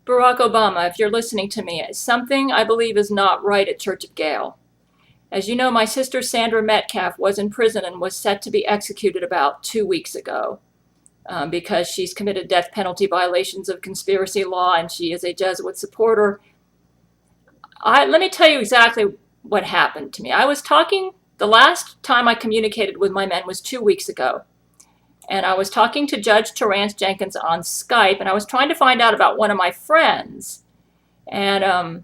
Barack Obama, if you're listening to me, something I believe is not right at Church of Gail. As you know, my sister Sandra Metcalf was in prison and was set to be executed about 2 weeks ago because she's committed death penalty violations of conspiracy law and she is a Jesuit supporter. Let me tell you exactly what happened to me. I was talking, the last time I communicated with my men was 2 weeks ago. And I was talking to Judge Terrance Jenkins on Skype, and I was trying to find out about one of my friends. And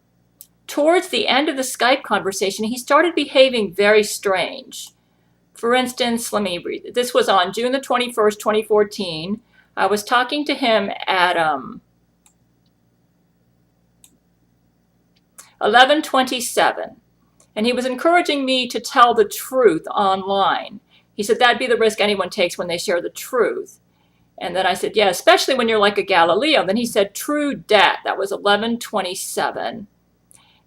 towards the end of the Skype conversation, he started behaving very strange. For instance, let me read it. This was on June the 21st, 2014. I was talking to him at 11:27, and he was encouraging me to tell the truth online. He said that'd be the risk anyone takes when they share the truth. And then I said, yeah, especially when you're like a Galileo. Then he said, true debt. That was 11:27.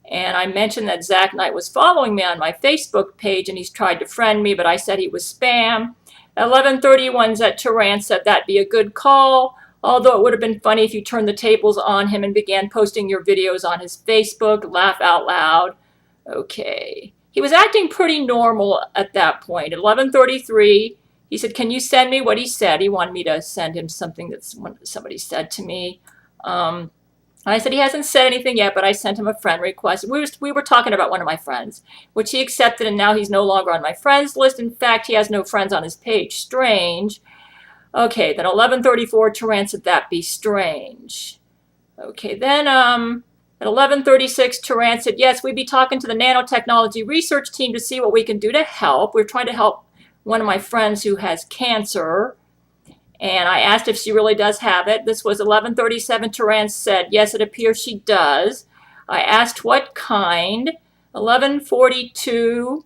And I mentioned that Zach Knight was following me on my Facebook page and he's tried to friend me, but I said he was spam. At 11:31, Zach Terrance said that'd be a good call, although it would have been funny if you turned the tables on him and began posting your videos on his Facebook. Laugh out loud. Okay. He was acting pretty normal at that point. At 11:33, he said, can you send me what he said? He wanted me to send him something that somebody said to me. I said he hasn't said anything yet, but I sent him a friend request. We were talking about one of my friends, which he accepted, and now he's no longer on my friends list. In fact, he has no friends on his page. Strange. Okay, then 11:34, Terrance said that'd be strange. Okay, then at 11:36, Terrance said, yes, we'd be talking to the nanotechnology research team to see what we can do to help. We're trying to help one of my friends who has cancer. And I asked if she really does have it. This was 11:37. Terrance said, yes, it appears she does. I asked what kind. 11:42.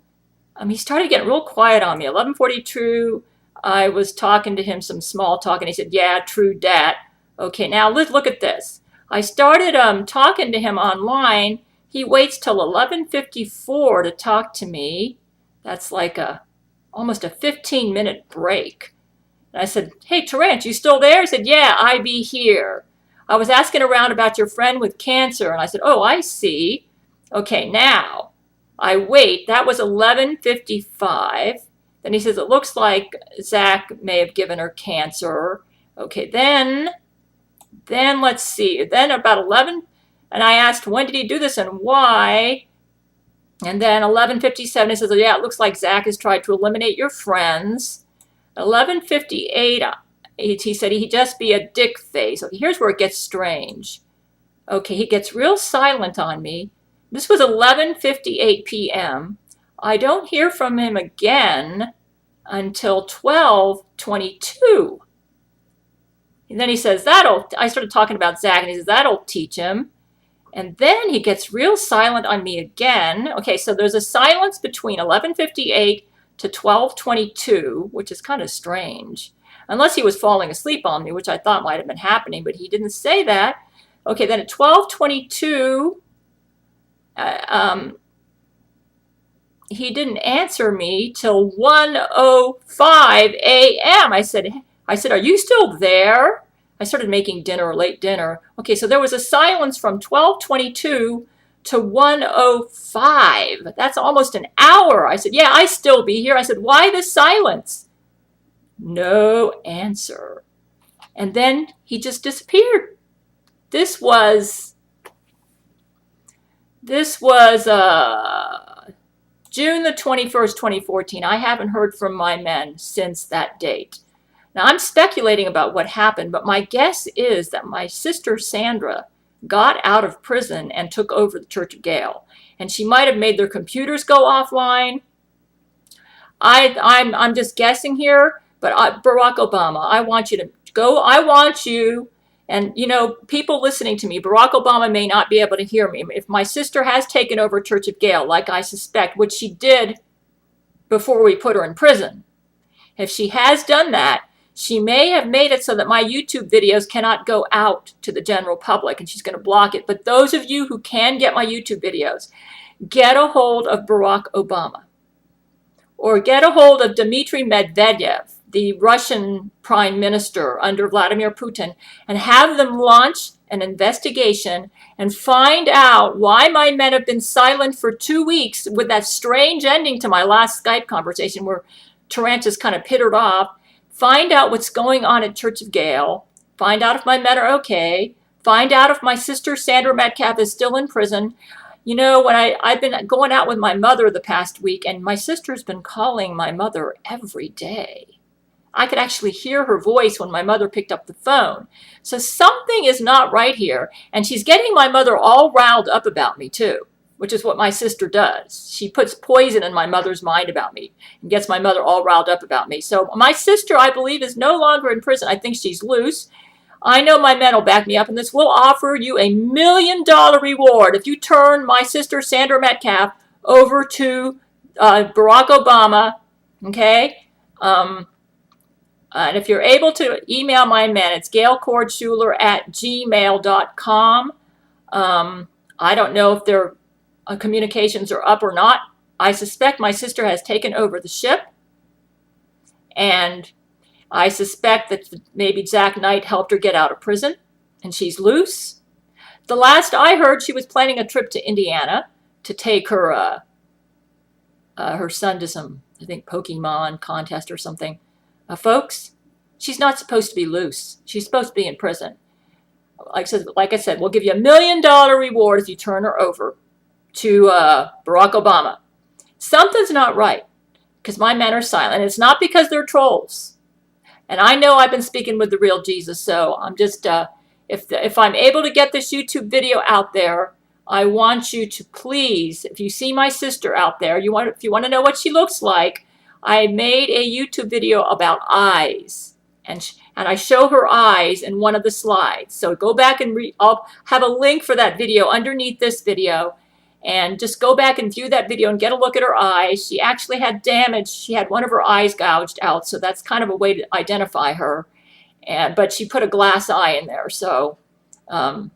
He started getting real quiet on me. 11:42, I was talking to him some small talk, and he said, yeah, true debt. Okay, now let's look at this. I started talking to him online. He waits till 11:54 to talk to me. That's like almost a 15-minute break. And I said, hey, Terrance, you still there? He said, yeah, I be here. I was asking around about your friend with cancer. And I said, oh, I see. Okay, now I wait. That was 11:55. Then he says, it looks like Zach may have given her cancer. Okay, then let's see. Then about 11, and I asked, when did he do this and why? And then 11:57, he says, yeah, it looks like Zach has tried to eliminate your friends. 11:58, he said he'd just be a dick face. Okay, here's where it gets strange. Okay, he gets real silent on me. This was 11:58 p.m. I don't hear from him again until 12:22. And then he says, I started talking about Zach, and he says, that'll teach him. And then he gets real silent on me again. Okay, so there's a silence between 11:58 to 12:22, which is kind of strange. Unless he was falling asleep on me, which I thought might have been happening, but he didn't say that. Okay, then at 12:22, he didn't answer me till 1:05 a.m. I said, are you still there? I started making dinner, late dinner. Okay, so there was a silence from 12:22 to 1:05. That's almost an hour. I said, yeah, I still be here. I said, why the silence? No answer. And then he just disappeared. This was June the 21st, 2014. I haven't heard from my men since that date. Now, I'm speculating about what happened, but my guess is that my sister Sandra got out of prison and took over the Church of Gail. And she might have made their computers go offline. I'm just guessing here, but Barack Obama, I want you to go. I want you, and people listening to me, Barack Obama may not be able to hear me. If my sister has taken over Church of Gail, like I suspect, which she did before we put her in prison, if she has done that, she may have made it so that my YouTube videos cannot go out to the general public, and she's going to block it. But those of you who can get my YouTube videos, get a hold of Barack Obama or get a hold of Dmitry Medvedev. the Russian prime minister under Vladimir Putin and have them launch an investigation and find out why my men have been silent for 2 weeks with that strange ending to my last Skype conversation where Tarantus kind of pittered off. Find out what's going on at Church of Gail. Find out if my men are okay. Find out if my sister Sandra Metcalf is still in prison. You know, when I've been going out with my mother the past week, and my sister's been calling my mother every day. I could actually hear her voice when my mother picked up the phone. So something is not right here, and she's getting my mother all riled up about me too, which is what my sister does. She puts poison in my mother's mind about me and gets my mother all riled up about me. So my sister, I believe, is no longer in prison. I think she's loose. I know my men will back me up in this. We'll offer you $1 million reward if you turn my sister Sandra Metcalf over to Barack Obama, okay? And if you're able to email my men, it's Gail Chord Schuler at gmail.com. I don't know if their communications are up or not. I suspect my sister has taken over the ship, and I suspect that maybe Zach Knight helped her get out of prison, and she's loose. The last I heard, she was planning a trip to Indiana to take her son to some, I think, Pokemon contest or something. Folks, she's not supposed to be loose. She's supposed to be in prison. Like I said, we'll give you $1 million reward if you turn her over to Barack Obama. Something's not right because my men are silent. It's not because they're trolls. And I know I've been speaking with the real Jesus, so I'm just, if I'm able to get this YouTube video out there, I want you to please, if you see my sister out there, if you want to know what she looks like, I made a YouTube video about eyes, and I show her eyes in one of the slides. So go back and I'll have a link for that video underneath this video, and just go back and view that video and get a look at her eyes. She actually had damage. She had one of her eyes gouged out, so that's kind of a way to identify her. But she put a glass eye in there, so and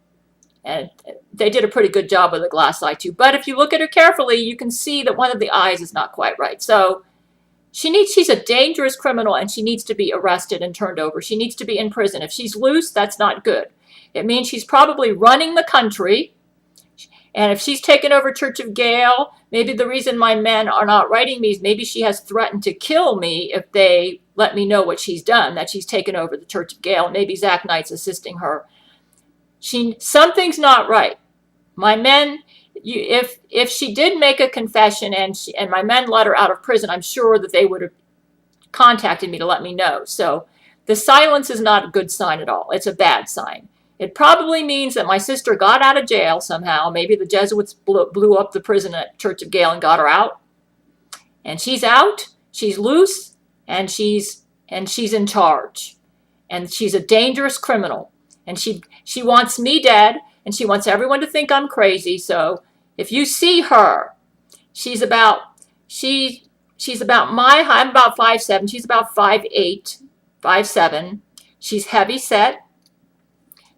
they did a pretty good job with the glass eye too. But if you look at her carefully, you can see that one of the eyes is not quite right. So she's a dangerous criminal, and she needs to be arrested and turned over. She needs to be in prison. If she's loose, that's not good. It means she's probably running the country. And if she's taken over Church of Gail, maybe the reason my men are not writing me is maybe she has threatened to kill me if they let me know what she's done, that she's taken over the Church of Gail. Maybe Zach Knight's assisting her. Something's not right. My men, if she did make a confession and my men let her out of prison, I'm sure that they would have contacted me to let me know. So the silence is not a good sign at all. It's a bad sign. It probably means that my sister got out of jail somehow. Maybe the Jesuits blew up the prison at Church of Gail and got her out. And she's out, she's loose, and she's in charge. And she's a dangerous criminal. And she wants me dead, and she wants everyone to think I'm crazy. So if you see her, she's about my height. I'm about 5'7". She's about 5'8", 5'7". She's heavy set.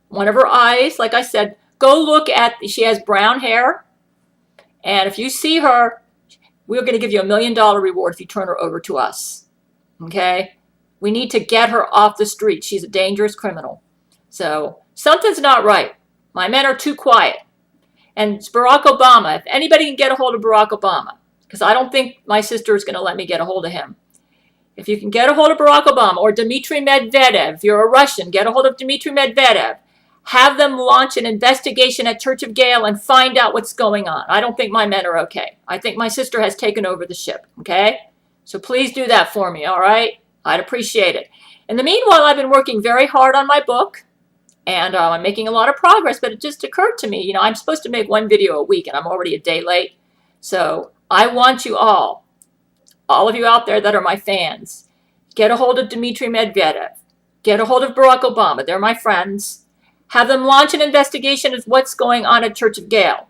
One of her eyes, like I said, go look at, she has brown hair. And if you see her, we're going to give you $1 million reward if you turn her over to us. Okay? We need to get her off the street. She's a dangerous criminal. So something's not right. My men are too quiet. And it's Barack Obama. If anybody can get a hold of Barack Obama, because I don't think my sister is going to let me get a hold of him. If you can get a hold of Barack Obama or Dmitry Medvedev, if you're a Russian, get a hold of Dmitry Medvedev. Have them launch an investigation at Church of Gail and find out what's going on. I don't think my men are okay. I think my sister has taken over the ship, okay? So please do that for me, all right? I'd appreciate it. In the meanwhile, I've been working very hard on my book, and I'm making a lot of progress, but it just occurred to me, I'm supposed to make one video a week, and I'm already a day late. So I want you all of you out there that are my fans, get a hold of Dmitry Medvedev. Get a hold of Barack Obama. They're my friends. Have them launch an investigation of what's going on at Church of Gail.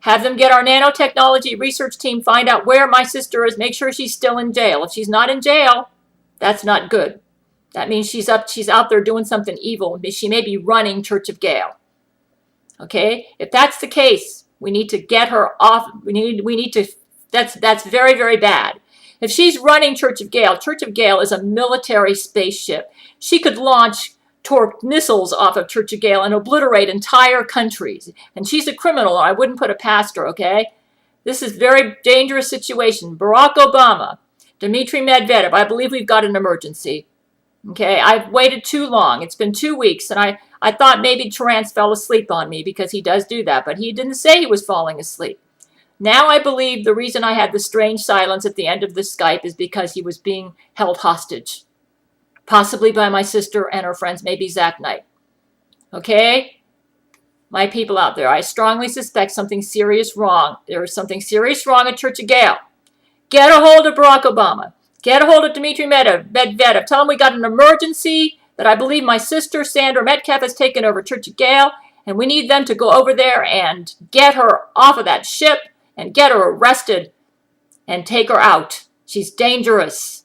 Have them get our nanotechnology research team, find out where my sister is, make sure she's still in jail. If she's not in jail, that's not good. That means she's out there doing something evil. She may be running Church of Gail. Okay? If that's the case, we need to get her off. That's very, very bad. If she's running Church of Gail is a military spaceship. She could launch torped missiles off of Church of Gail and obliterate entire countries. And she's a criminal. I wouldn't put it past her, okay? This is a very dangerous situation. Barack Obama, Dmitry Medvedev, I believe we've got an emergency. Okay, I've waited too long. It's been 2 weeks, and I thought maybe Terence fell asleep on me because he does do that, but he didn't say he was falling asleep. Now I believe the reason I had the strange silence at the end of the Skype is because he was being held hostage. Possibly by my sister and her friends, maybe Zach Knight. Okay? My people out there, I strongly suspect something serious wrong. There is something serious wrong at Church of Gail. Get a hold of Barack Obama. Get a hold of Dmitry Medvedev. Tell him we got an emergency, that I believe my sister Sandra Metcalf has taken over Church of Gail, and we need them to go over there and get her off of that ship and get her arrested and take her out. She's dangerous.